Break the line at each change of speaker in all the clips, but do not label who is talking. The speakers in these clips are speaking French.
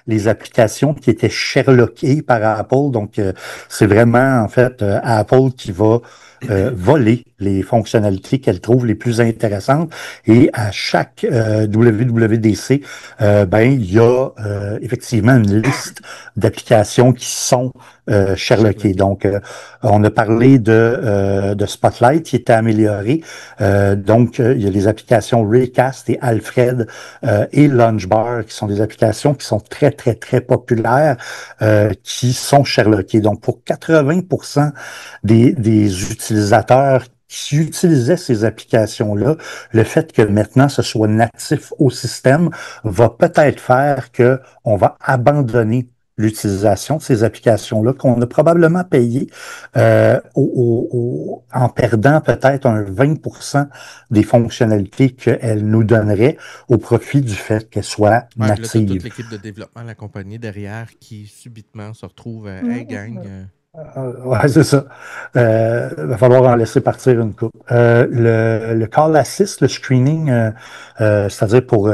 les applications qui étaient Sherlockées par Apple. Donc, c'est vraiment, en fait, Apple qui va voler les fonctionnalités qu'elle trouve les plus intéressantes. Et à chaque WWDC, ben, il y a effectivement une liste d'applications qui sont Sherlockées. Donc, on a parlé de Spotlight qui était amélioré. Donc, il y a les applications Raycast et Alfred et Launchbar qui sont des applications qui sont très, très, très populaires, qui sont Sherlockées. Donc, pour 80% des utilisateurs qui utilisaient ces applications-là, le fait que maintenant ce soit natif au système va peut-être faire que on va abandonner l'utilisation de ces applications-là qu'on a probablement payé en perdant peut-être un 20% des fonctionnalités qu'elles nous donneraient au profit du fait qu'elles soient
Ouais, puis là, tu as toute
natives.
l'équipe de développement de la compagnie derrière qui subitement se retrouve Hey gang.
Ouais, c'est ça. Va falloir en laisser partir une coupe. Le call assist, le screening, c'est-à-dire pour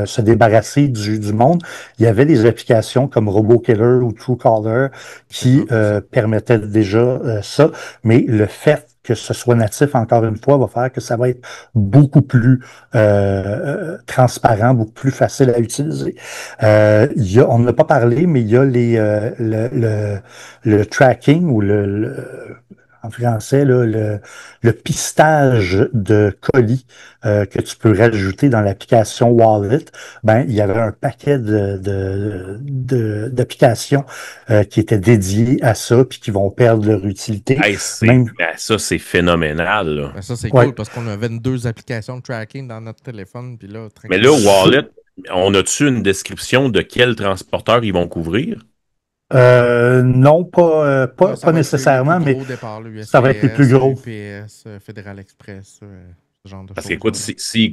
se débarrasser du monde, il y avait des applications comme RoboKiller ou Truecaller
C'est ça,
qui
c'est ça.
permettaient déjà ça, mais le fait que ce soit natif, encore une fois, va faire que ça va être beaucoup plus transparent, beaucoup plus facile à utiliser. On n'a pas parlé, mais il y a le tracking ou en français, là, le pistage de colis que tu peux rajouter dans l'application Wallet. Ben, il y avait un paquet d'applications qui étaient dédiées à ça puis qui vont perdre leur utilité.
Hey,
Même,
ça, c'est phénoménal, là.
Ben, ça, c'est
ouais,
cool parce qu'on a 22 applications de tracking dans notre téléphone. Puis là,
Mais là,
tranquillement.
Wallet, on a-tu une description de quel transporteur ils vont couvrir?
non,
Ça
pas
va être les plus
nécessairement, mais
gros au départ, le
ça va être les plus
USPS,
gros.
UPS, Fédéral Express, ce genre de
Parce
choses-là.
qu'écoute, s'ils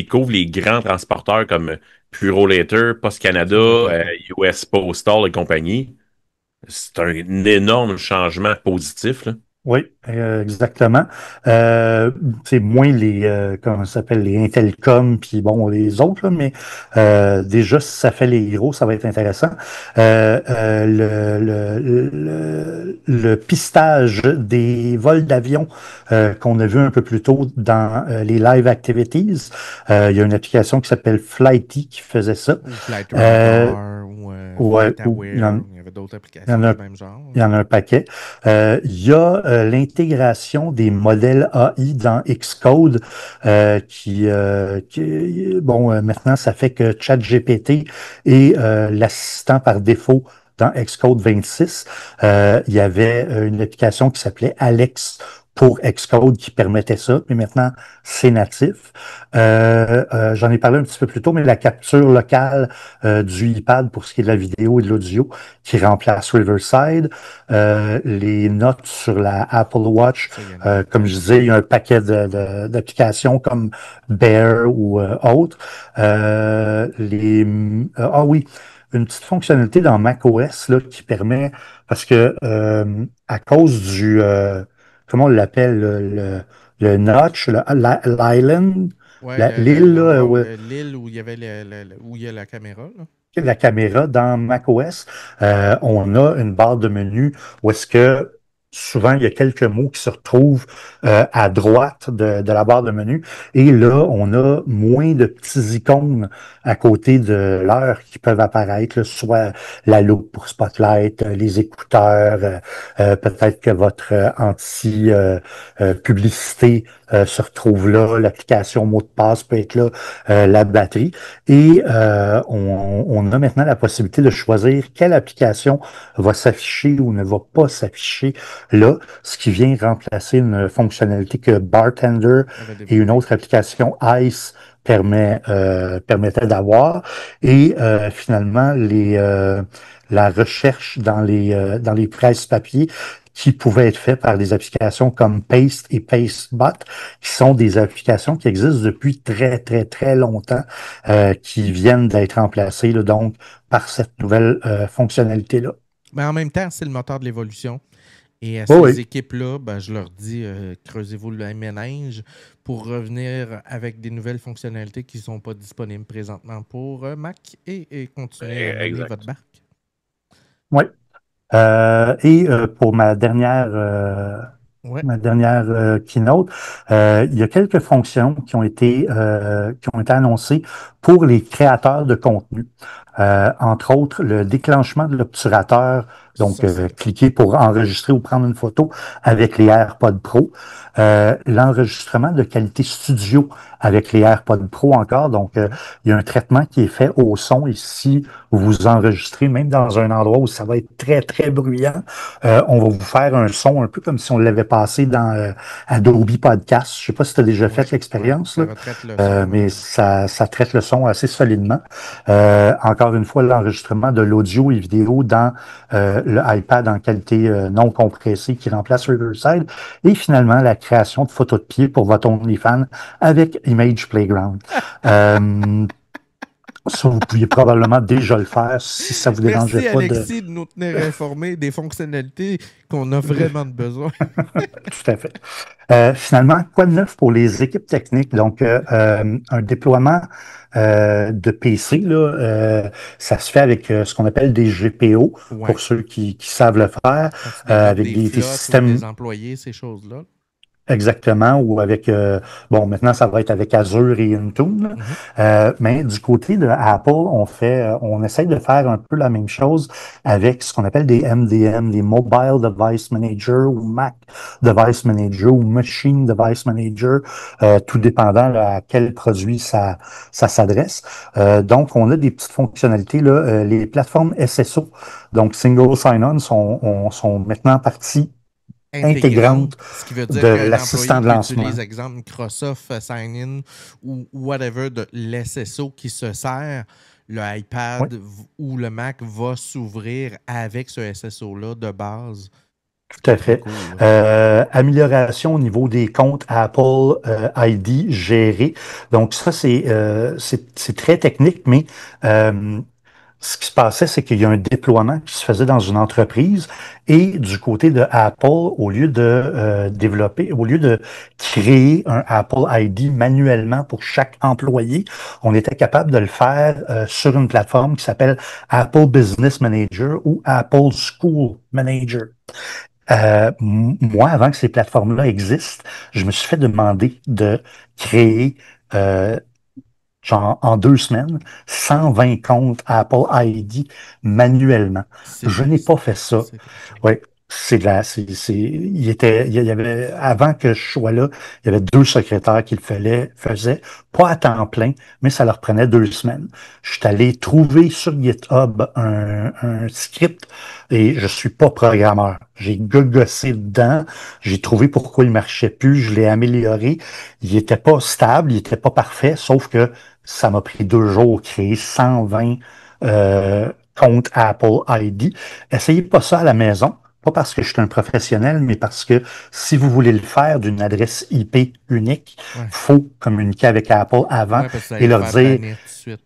couvrent les grands transporteurs comme Purolator, Post Canada,
Ça va être le cas.
US Postal et compagnie, c'est un énorme changement positif, là.
Oui, exactement. C'est moins les comment ça s'appelle les Intelcom puis bon les autres là, mais déjà si ça fait les gros, ça va être intéressant. Le pistage des vols d'avion qu'on a vu un peu plus tôt dans les live activities, il y a une application qui s'appelle Flighty qui faisait ça.
Ou Flight
Euh,
Radar, ou
ouais,
Flight
ou
Aware. Il y avait d'autres
il y en
applications
a
du même genre.
il y en a un paquet. Il y a l'intégration des modèles AI dans Xcode bon, maintenant, ça fait que ChatGPT est l'assistant par défaut dans Xcode 26. Il y avait une application qui s'appelait Alex pour Xcode qui permettait ça, mais maintenant, c'est natif. J'en ai parlé un petit peu plus tôt, mais la capture locale du iPad pour ce qui est de la vidéo et de l'audio qui remplace Riverside. Les notes sur la Apple Watch,
Ça, il y en a une
comme je
tonne.
disais, il y a un paquet d'applications comme Bear ou autres. Ah oui, une petite fonctionnalité dans macOS là, qui permet, parce que à cause comment on l'appelle, le notch, l'island,
Ouais,
l'île, là,
l'endroit où l'île où il y avait où il y a la caméra, là.
la caméra dans macOS, on a une barre de menu où est-ce que souvent il y a quelques mots qui se retrouvent à droite de la barre de menu et là on a moins de petits icônes à côté de l'heure qui peuvent apparaître, là, soit la loupe pour Spotlight, les écouteurs, peut-être que votre anti-publicité se retrouve là, l'application mot de passe peut être là, la batterie. Et on a maintenant la possibilité de choisir quelle application va s'afficher ou ne va pas s'afficher là, ce qui vient remplacer une fonctionnalité que Bartender
Avait
et une
développé.
autre application Ice permettaient d'avoir. Et finalement, la recherche dans les presses papier qui pouvaient être faits par des applications comme Paste et PasteBot, qui sont des applications qui existent depuis très, très, très longtemps, qui viennent d'être remplacées là, donc par cette nouvelle fonctionnalité-là.
Mais en même temps, c'est le moteur de l'évolution. Et à
Oui,
ces
oui.
équipes-là, ben, je leur dis, creusez-vous le ménage pour revenir avec des nouvelles fonctionnalités qui ne sont pas disponibles présentement pour Mac et continuer à mener votre
Exact.
barque.
Oui. Pour
Ouais,
ma dernière keynote, il y a quelques fonctions qui ont été annoncées pour les créateurs de contenu. Entre autres, le déclenchement de l'obturateur, donc
ça c'est
cliquer pour enregistrer ou prendre une photo avec les AirPods Pro. L'enregistrement de qualité studio avec les AirPods Pro encore. Donc,
ouais.
il y a un traitement qui est fait au son ici vous enregistrez, même dans un endroit où ça va être très, très bruyant, on va vous faire un son un peu comme si on l'avait passé dans Adobe Podcast. Je sais pas si tu as déjà
Ouais,
fait l'expérience,
ça
là,
retraite le son.
mais ça traite le son assez solidement. Encore une fois, l'enregistrement de l'audio et vidéo dans le iPad en qualité non compressée qui remplace Riverside. Et finalement, la création de photos de pied pour votre OnlyFans avec Image Playground. Ça, vous pouviez probablement déjà le faire si ça vous dérangeait
Merci
pas de...
Alexis de nous tenir informés des fonctionnalités qu'on a vraiment de besoin.
Tout à fait. Finalement, quoi de neuf pour les équipes techniques? Donc, un déploiement de PC, là, ça se fait avec ce qu'on appelle des GPO,
Ouais.
pour ceux qui savent le faire,
Quand tu développes
avec
des
des
flottes ou
systèmes
des employés, ces choses-là.
exactement, ou avec, bon, maintenant, ça va être avec Azure et Intune,
Mhm.
mais du côté de Apple, on essaie de faire un peu la même chose avec ce qu'on appelle des MDM, des Mobile Device Manager ou Mac Device Manager ou Machine Device Manager, tout dépendant là, à quel produit ça s'adresse. Donc, on a des petites fonctionnalités, là, les plateformes SSO, donc Single Sign-On, sont maintenant parties
Intégrante,
intégrantes
ce qui veut
de
dire qu'un
l'assistant
employé
de
qui
lancement.
utilise, exemple, Microsoft Sign-In ou whatever de l'SSO qui se sert, le
Oui,
iPad ou le Mac va s'ouvrir avec ce SSO-là de base, ce
tout
qui est
à
très
fait.
cool. Là.
Amélioration au niveau des comptes Apple ID gérés. Donc ça, c'est très technique, mais ce qui se passait, c'est qu'il y a un déploiement qui se faisait dans une entreprise et du côté de Apple, au lieu de au lieu de créer un Apple ID manuellement pour chaque employé, on était capable de le faire sur une plateforme qui s'appelle Apple Business Manager ou Apple School Manager. Moi, avant que ces plateformes-là existent, je me suis fait demander de créer euh, genre en 2 semaines, 120 comptes Apple ID manuellement.
C'est
Je n'ai pas fait ça.
c'est quelque chose.
Oui, il y avait, avant que je sois là, il y avait 2 secrétaires qui faisaient, pas à temps plein, mais ça leur prenait 2 semaines. Je suis allé trouver sur GitHub un script et je suis pas programmeur. J'ai gogossé dedans, j'ai trouvé pourquoi il marchait plus, je l'ai amélioré. Il était pas stable, il était pas parfait, sauf que ça m'a pris 2 jours créer 120 comptes Apple ID. Essayez pas ça à la maison. Pas parce que je suis un professionnel, mais parce que si vous voulez le faire d'une adresse IP unique,
Ouais.
faut communiquer avec Apple avant
Ouais, parce que ça
et
allait te
leur
faire
dire,
bannir tout de suite.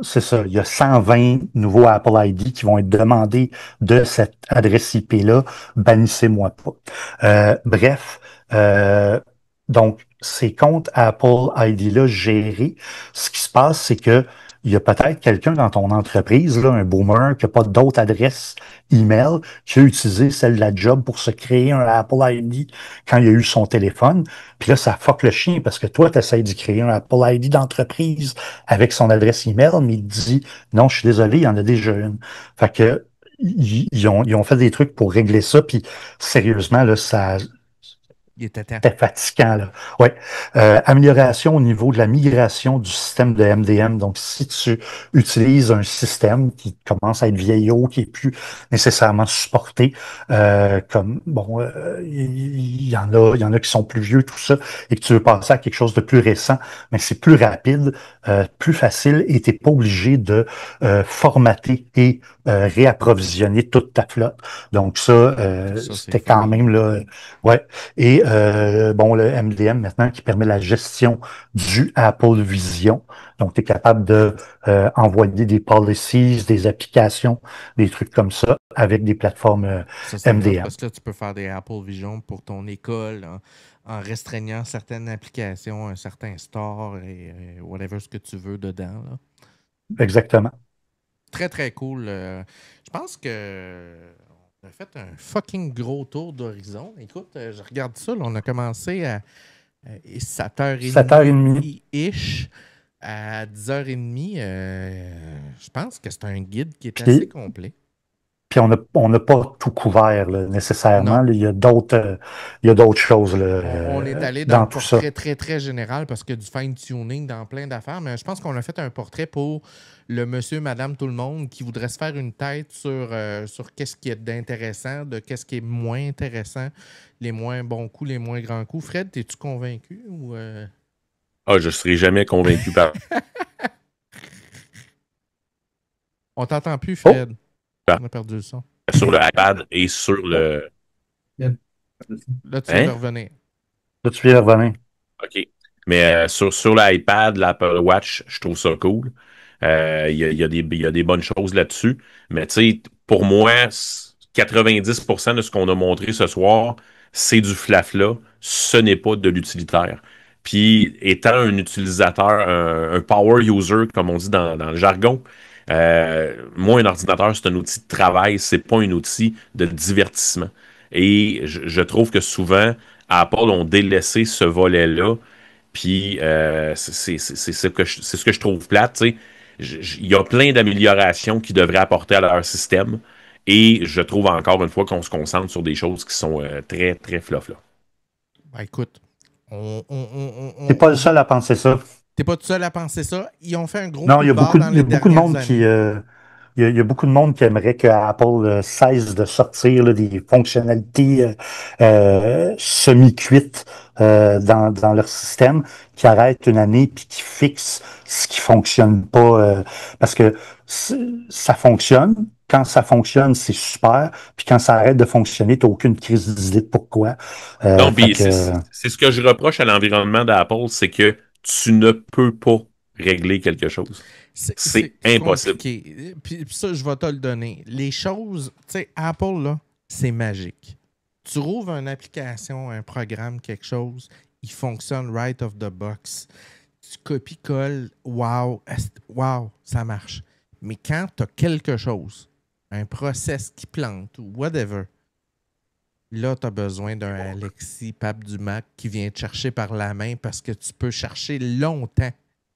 c'est ça, il y a 120 nouveaux Apple ID qui vont être demandés de cette adresse IP-là. Bannissez-moi pas. Bref, donc, ces comptes Apple ID-là gérés, ce qui se passe, c'est que il y a peut-être quelqu'un dans ton entreprise, là, un boomer, qui n'a pas d'autre adresse email, qui a utilisé celle de la job pour se créer un Apple ID quand il a eu son téléphone. Puis là, ça fuck le chien parce que toi, tu essaies de créer un Apple ID d'entreprise avec son adresse email, mais il te dit non, je suis désolé, il y en a déjà une. Fait que ils ont fait des trucs pour régler ça, puis sérieusement, là,
Il était temps.
c'était fatigant, là. Ouais. Amélioration au niveau de la migration du système de MDM. Donc, si tu utilises un système qui commence à être vieillot, qui est plus nécessairement supporté, comme bon, il y en a qui sont plus vieux, tout ça, et que tu veux passer à quelque chose de plus récent, mais c'est plus rapide, plus facile, et t'es pas obligé de formater et réapprovisionner toute ta flotte. Donc ça,
Ça, c'est
c'était quand
fabuleux.
même là, ouais. Et bon, le MDM maintenant qui permet la gestion du Apple Vision. Donc, tu es capable de envoyer des policies, des applications, des trucs comme ça avec des plateformes
Ça, c'est hot
MDM.
parce que là, tu peux faire des Apple Vision pour ton école en restreignant certaines applications, un certain store et whatever ce que tu veux dedans, là.
Exactement.
Très, très cool. Je pense que on a fait un fucking gros tour d'horizon. Écoute, je regarde ça, là, on a commencé à
7h30.
7h30-ish à 10h30. Je pense que c'est un guide qui est
Puis,
assez complet.
puis on n'a pas tout couvert là, nécessairement.
Non.
Là. Il y a d'autres choses là,
On est allé dans
dans
le
tout ça.
portrait très, très général parce qu'il y a du fine-tuning dans plein d'affaires, mais je pense qu'on a fait un portrait pour le monsieur, madame, tout le monde qui voudrait se faire une tête sur qu'est-ce qui est d'intéressant, de qu'est-ce qui est moins intéressant, les moins bons coups, les moins grands coups. Fred, es-tu convaincu ou
Ah, je ne serai jamais convaincu par.
On t'entend plus,
Oh!
Fred? On a perdu le son.
Sur le iPad et sur le.
Là, tu viens de
Hein?
revenir.
Là, tu viens de revenir.
OK. Mais sur l'iPad, l'Apple Watch, je trouve ça cool. Il y a des bonnes choses là-dessus. Mais tu sais, pour moi, 90% de ce qu'on a montré ce soir, c'est du flafla. Ce n'est pas de l'utilitaire. Puis, étant un utilisateur, un power user, comme on dit dans le jargon, moi, un ordinateur, c'est un outil de travail, c'est pas un outil de divertissement. Et je trouve que souvent, Apple ont délaissé ce volet-là. Puis c'est ce que je trouve plate. Tu sais. Il y a plein d'améliorations qu'ils devraient apporter à leur système. Et je trouve encore une fois qu'on se concentre sur des choses qui sont très, très fluff. Là.
Ben, écoute,
T'es pas le seul à penser ça.
T'es pas tout seul à penser ça. Ils ont fait un gros
Non,
coup
il y
de
a
barre dans
il y
les
a beaucoup de
dernières
monde
années.
il y a beaucoup de monde qui aimerait que Apple cesse de sortir là, des fonctionnalités semi-cuites dans leur système, qui arrêtent une année puis qui fixent ce qui fonctionne pas. Parce que ça fonctionne. Quand ça fonctionne, c'est super. Puis quand ça arrête de fonctionner, t'as aucune crise d'idée de pourquoi.
Non,
Fait
puis
que,
c'est ce que je reproche à l'environnement d'Apple, c'est que tu ne peux pas régler quelque chose. C'est
C'est
impossible.
compliqué. Puis ça, je vais te le donner. Les choses, tu sais, Apple, là, c'est magique. Tu rouvres une application, un programme, quelque chose, il fonctionne right off the box. Tu copies-colles, wow, ça marche. Mais quand tu as quelque chose, un process qui plante ou whatever, là, tu as besoin d'un Alexis, pape du Mac, qui vient te chercher par la main parce que tu peux chercher longtemps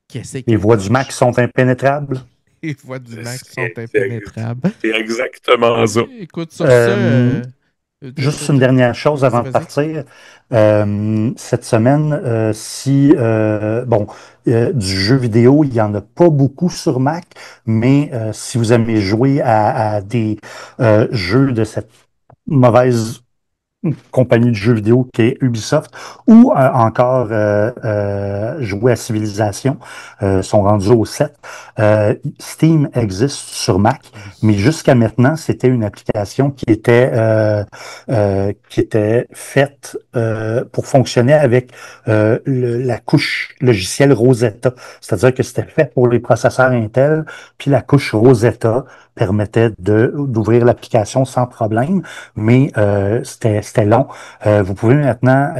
qu'est-ce qui
les voies du
marche.
Mac sont impénétrables.
Les voies du Mac sont impénétrables.
C'est exactement ça.
Écoute, sur ça...
Juste une dernière chose avant de partir. Cette semaine, du jeu vidéo, il n'y en a pas beaucoup sur Mac, mais si vous aimez jouer à des jeux de cette mauvaise compagnie de jeux vidéo qui est Ubisoft, ou encore jouer à Civilization, sont rendus au 7. Steam existe sur Mac, mais jusqu'à maintenant, c'était une application qui était faite pour fonctionner avec la couche logicielle Rosetta. C'est-à-dire que c'était fait pour les processeurs Intel, puis la couche Rosetta permettait d'ouvrir l'application sans problème, mais c'était long. Vous pouvez maintenant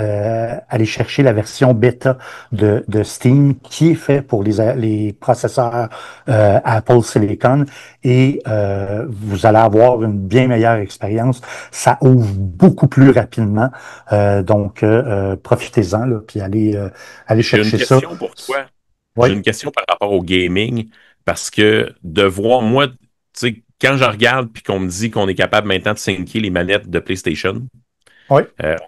aller chercher la version bêta de Steam qui est fait pour les processeurs Apple Silicon et vous allez avoir une bien meilleure expérience. Ça ouvre beaucoup plus rapidement, donc profitez-en là, puis allez chercher ça.
J'ai une question pour toi.
Oui.
J'ai une question par rapport au gaming parce que de voir, moi, tu sais, quand je regarde puis qu'on me dit qu'on est capable maintenant de syncer les manettes de PlayStation,
Oui.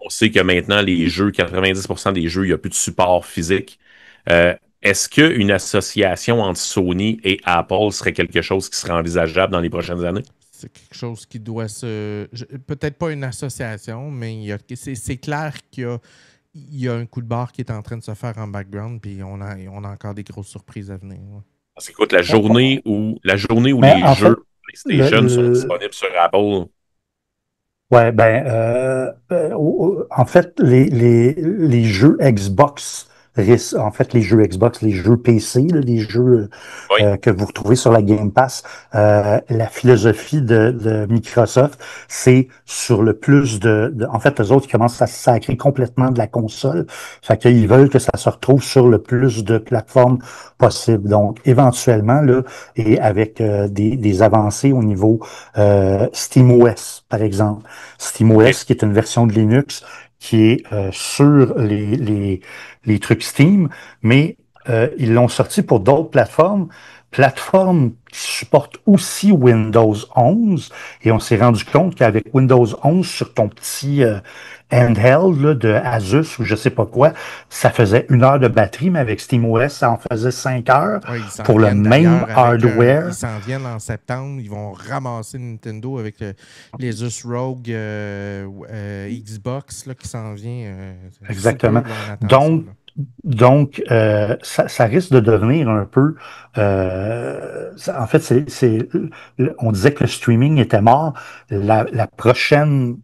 On sait que maintenant, les jeux, 90% des jeux, il n'y a plus de support physique. Est-ce qu'une association entre Sony et Apple serait quelque chose qui serait envisageable dans les prochaines années?
C'est quelque chose qui doit peut-être pas une association, mais c'est clair qu'il y a un coup de barre qui est en train de se faire en background, puis on a encore des grosses surprises à venir. Ouais.
Parce qu'écoute, la journée où
Mais
les jeux PlayStation sont disponibles sur Apple,
Ouais, en fait, les jeux Xbox, en fait, les jeux Xbox, les jeux PC, là, les jeux
Oui.
que vous retrouvez sur la Game Pass, la philosophie de Microsoft, c'est sur le plus en fait, les autres, ils commencent à se sacrer complètement de la console. Fait qu'ils veulent que ça se retrouve sur le plus de plateformes possible. Donc, éventuellement, là, et avec des avancées au niveau SteamOS, par exemple.
OK.
SteamOS, qui est une version de Linux qui est sur les trucs Steam, mais ils l'ont sorti pour d'autres plateformes qui supportent aussi Windows 11, et on s'est rendu compte qu'avec Windows 11 sur ton petit handheld là, de Asus ou je sais pas quoi, ça faisait 1 heure de batterie, mais avec SteamOS, ça en faisait 5 heures
Ouais, ils s'en
pour le
viennent
même
d'ailleurs avec ils
hardware.
s'en viennent en septembre. Ils vont ramasser Nintendo avec les Us Rogue Xbox là, qui s'en vient sous peu.
Exactement.
Là, on attend ça.
Donc,
Là.
ça risque de devenir un peu. En fait, on disait que le streaming était mort. La prochaine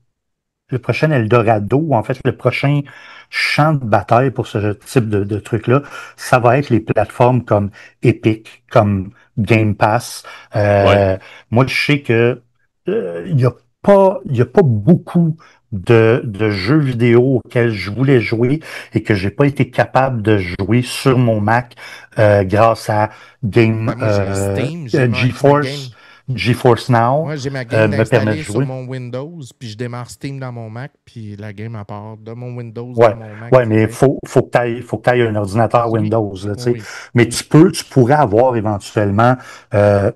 le prochain Eldorado, ou en fait le prochain champ de bataille pour ce type de truc-là, ça va être les plateformes comme Epic, comme Game Pass.
Ouais.
Moi, je sais que il y a pas beaucoup de jeux vidéo auxquels je voulais jouer et que j'ai pas été capable de jouer sur mon Mac grâce à
Ben, moi, j'ai Steam, j'ai ma game.
GeForce Now
Moi, j'ai ma game
me permet de
installée sur
jouer.
mon Windows, puis je démarre Steam dans mon Mac, puis la game à part de mon Windows dans
Ouais,
mon Mac.
ouais, mais
Tu sais.
faut que t'ailles un ordinateur
Oui,
Windows, là, tu sais.
oui,
Mais
oui.
tu pourrais avoir éventuellement euh,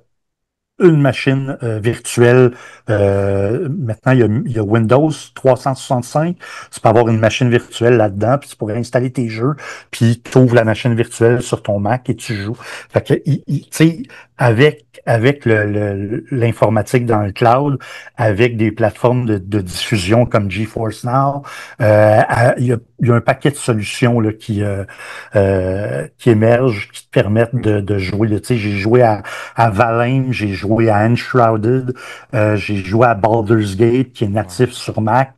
une machine virtuelle. Maintenant, il y a Windows 365. Tu peux avoir une machine virtuelle là-dedans, puis tu pourrais installer tes jeux, puis tu ouvres la machine virtuelle sur ton Mac et tu joues. Fait que, tu sais, avec l'informatique dans le cloud, avec des plateformes de diffusion comme GeForce Now, il y a un paquet de solutions là, qui émergent, qui te permettent de jouer. Tu sais, j'ai joué à Valheim, j'ai joué à Enshrouded, j'ai joué à Baldur's Gate, qui est
Wow.
natif sur Mac,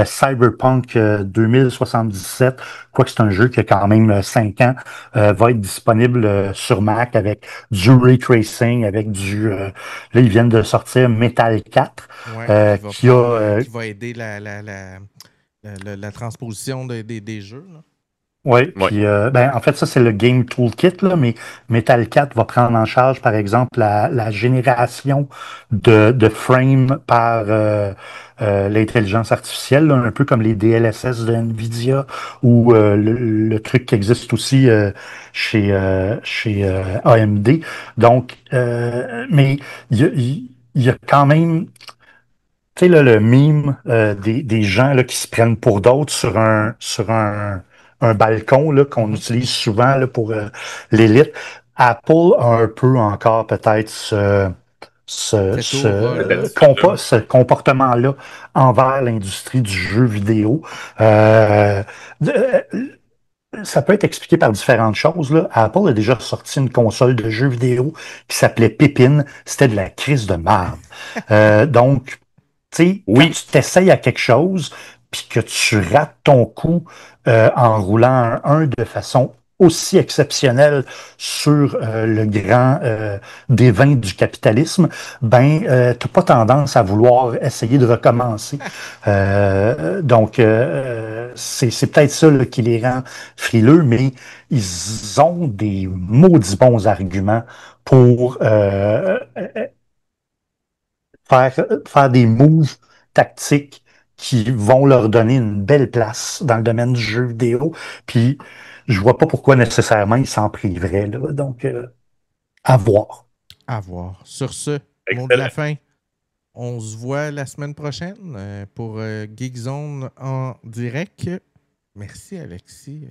Cyberpunk 2077, quoique c'est un jeu qui a quand même 5 ans, va être disponible sur Mac avec du ray tracing, avec là, ils viennent de sortir Metal 4,
Ouais,
qui a...
qui va aider la transposition des jeux. Là.
Oui,
Ouais.
puis en fait, ça, c'est le Game Toolkit, là, mais Metal 4 va prendre en charge, par exemple, la génération de frames par l'intelligence artificielle, là, un peu comme les DLSS de NVIDIA ou le truc qui existe aussi chez AMD. Donc, mais il y a quand même tu sais, là, le meme des gens là, qui se prennent pour d'autres sur un balcon là, qu'on
Mhm.
utilise souvent là, pour l'élite. Apple a un peu encore peut-être
Cette aura-là. Là.
ce comportement-là envers l'industrie du jeu vidéo. Euh, de- Ça peut être expliqué par différentes choses, là. Apple a déjà sorti une console de jeux vidéo qui s'appelait Pépine. C'était de la crise de merde. Donc, tu sais, quand
Oui.
tu t'essayes à quelque chose, puis que tu rates ton coup en roulant un de façon aussi exceptionnelle sur le grand dévin du capitalisme, t'as pas tendance à vouloir essayer de recommencer. C'est peut-être ça là, qui les rend frileux, mais ils ont des maudits bons arguments pour faire des moves tactiques qui vont leur donner une belle place dans le domaine du jeu vidéo. Puis, je vois pas pourquoi nécessairement ils s'en priveraient. Là. Donc, à voir.
À voir. Sur ce, mot de la
Excellent.
fin. On se voit la semaine prochaine pour Geekzone en direct. Merci, Alexis,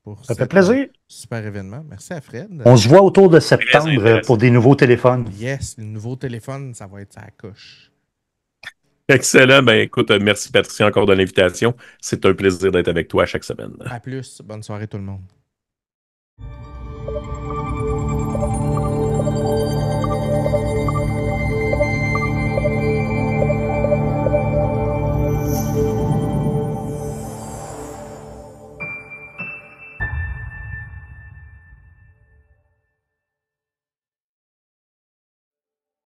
pour
Ça fait
cet
plaisir.
super événement. Merci à Fred.
On se voit autour de
Très
septembre
intéressant.
pour des nouveaux téléphones.
Yes, le nouveau téléphone, ça va être sa coche.
Excellent. Ben, écoute, merci Patricia encore de l'invitation. C'est un plaisir d'être avec toi chaque semaine.
À plus. Bonne soirée tout le monde.